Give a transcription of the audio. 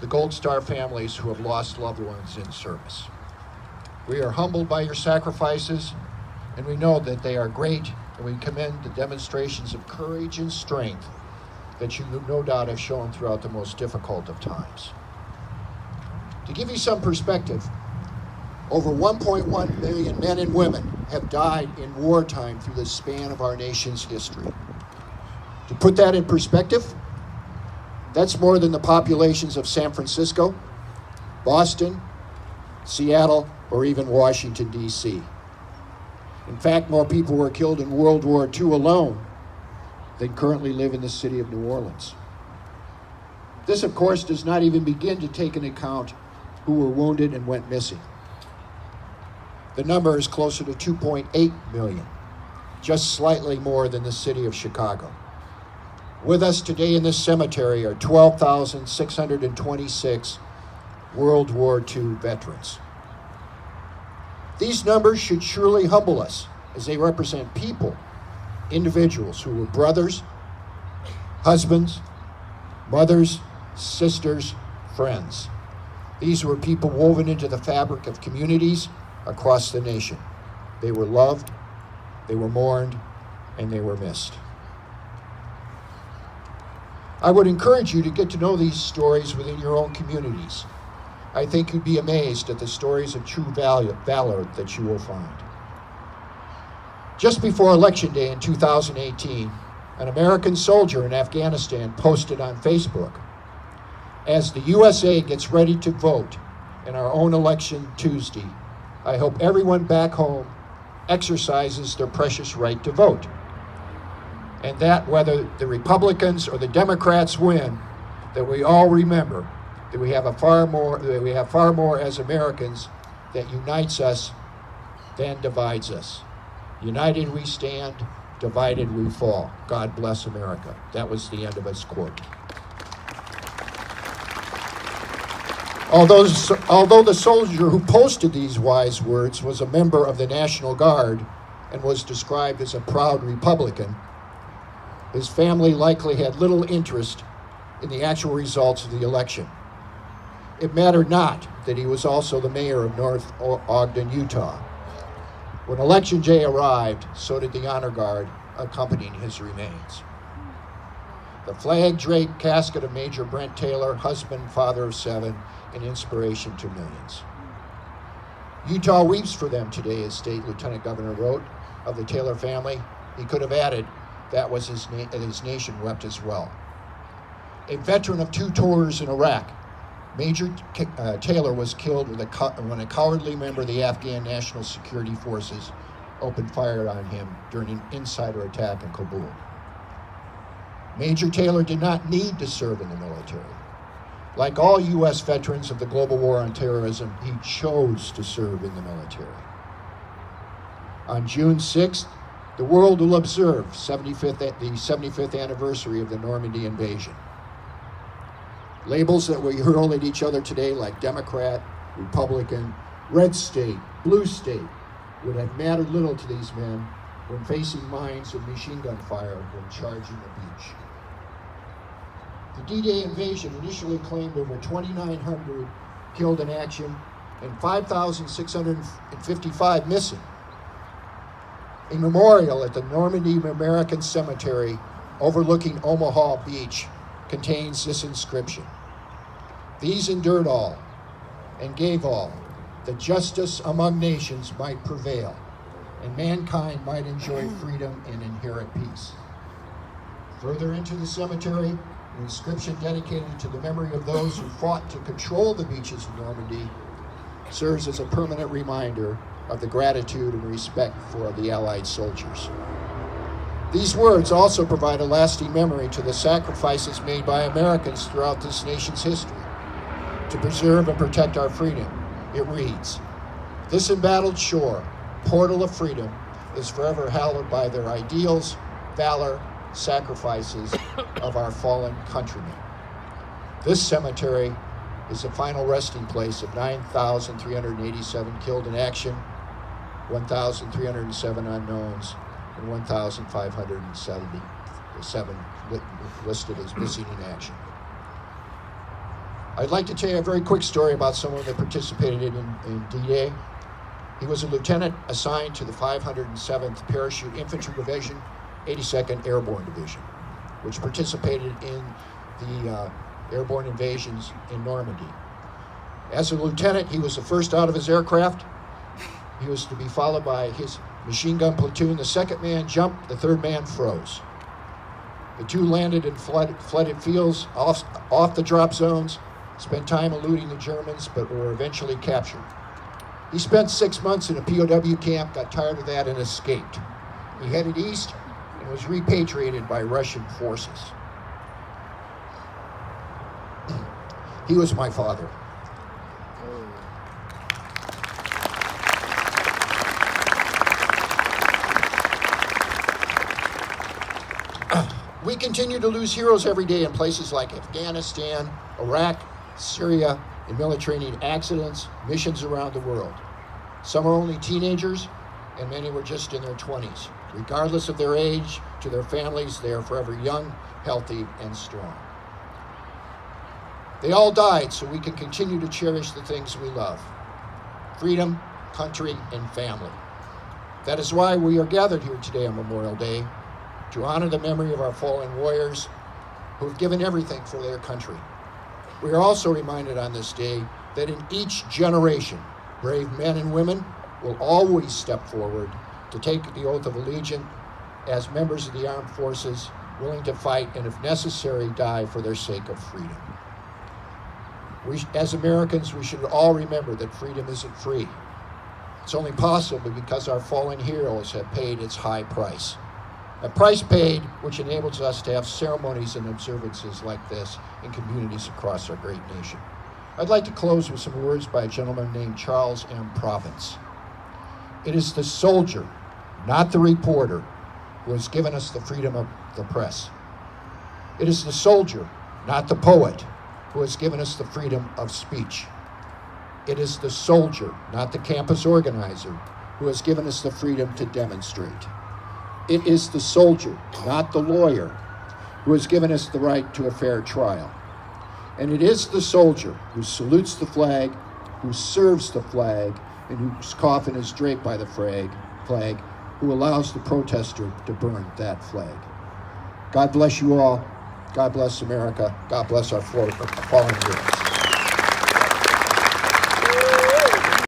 the Gold Star families who have lost loved ones in service. We are humbled by your sacrifices, and we know that they are great, and we commend the demonstrations of courage and strength that you no doubt have shown throughout the most difficult of times. To give you some perspective, over 1.1 million men and women have died in wartime through the span of our nation's history. To put that in perspective, that's more than the populations of San Francisco, Boston, Seattle, or even Washington, D.C. In fact, more people were killed in World War II alone than currently live in the city of New Orleans. This, of course, does not even begin to take into account who were wounded and went missing. The number is closer to 2.8 million, just slightly more than the city of Chicago. With us today in this cemetery are 12,626 World War II veterans. These numbers should surely humble us, as they represent people, individuals who were brothers, husbands, mothers, sisters, friends. These were people woven into the fabric of communities across the nation. They were loved, they were mourned, and they were missed. I would encourage you to get to know these stories within your own communities. I think you'd be amazed at the stories of true valor that you will find. Just before Election Day in 2018, an American soldier in Afghanistan posted on Facebook, "As the USA gets ready to vote in our own election Tuesday, I hope everyone back home exercises their precious right to vote. And that whether the Republicans or the Democrats win, that we all remember that we have far more as Americans that unites us than divides us. United we stand, divided we fall. God bless America." That was the end of his quote. Although the soldier who posted these wise words was a member of the National Guard and was described as a proud Republican, his family likely had little interest in the actual results of the election. It mattered not that he was also the mayor of North Ogden, Utah. When Election Day arrived, so did the honor guard accompanying his remains. The flag-draped casket of Major Brent Taylor, husband, father of 7, an inspiration to millions. "Utah weeps for them today," as State Lieutenant Governor wrote of the Taylor family. He could have added, that was his nation wept as well. A veteran of 2 tours in Iraq, Major Taylor was killed when a cowardly member of the Afghan National Security Forces opened fire on him during an insider attack in Kabul. Major Taylor did not need to serve in the military. Like all U.S. veterans of the global war on terrorism, he chose to serve in the military. On June 6th, the world will observe the 75th anniversary of the Normandy invasion. Labels that we hurl at each other today, like Democrat, Republican, red state, blue state, would have mattered little to these men when facing mines and machine gun fire when charging the beach. The D-Day invasion initially claimed over 2,900 killed in action and 5,655 missing. A memorial at the Normandy American Cemetery overlooking Omaha Beach contains this inscription: "These endured all and gave all, that justice among nations might prevail, and mankind might enjoy freedom and inherit peace." Further into the cemetery, an inscription dedicated to the memory of those who fought to control the beaches of Normandy serves as a permanent reminder of the gratitude and respect for the Allied soldiers. These words also provide a lasting memory to the sacrifices made by Americans throughout this nation's history to preserve and protect our freedom. It reads, "This embattled shore, portal of freedom, is forever hallowed by their ideals, valor, sacrifices of our fallen countrymen." This cemetery is the final resting place of 9,387 killed in action, 1,307 unknowns, and 1,577 listed as missing in action. I'd like to tell you a very quick story about someone that participated in D-Day. He was a lieutenant assigned to the 507th Parachute Infantry Division, 82nd Airborne Division, which participated in the airborne invasions in Normandy. As a lieutenant, he was the first out of his aircraft. He was to be followed by his machine gun platoon. The second man jumped, the third man froze. The two landed in flooded fields off the drop zones, spent time eluding the Germans, but were eventually captured. He spent 6 months in a POW camp, got tired of that, and escaped. He headed east and was repatriated by Russian forces. He was my father. We continue to lose heroes every day in places like Afghanistan, Iraq, Syria, in Mediterranean accidents, missions around the world. Some are only teenagers, and many were just in their 20s. Regardless of their age, to their families, they are forever young, healthy, and strong. They all died so we can continue to cherish the things we love: freedom, country, and family. That is why we are gathered here today on Memorial Day, to honor the memory of our fallen warriors who have given everything for their country. We are also reminded on this day that in each generation, brave men and women will always step forward to take the oath of allegiance as members of the armed forces, willing to fight and, if necessary, die for their sake of freedom. As Americans, we should all remember that freedom isn't free. It's only possible because our fallen heroes have paid its high price. A price paid which enables us to have ceremonies and observances like this in communities across our great nation. I'd like to close with some words by a gentleman named Charles M. Province. It is the soldier, not the reporter, who has given us the freedom of the press. It is the soldier, not the poet, who has given us the freedom of speech. It is the soldier, not the campus organizer, who has given us the freedom to demonstrate. It is the soldier, not the lawyer, who has given us the right to a fair trial. And it is the soldier who salutes the flag, who serves the flag, and whose coffin is draped by the flag, who allows the protester to burn that flag. God bless you all. God bless America. God bless our fallen heroes.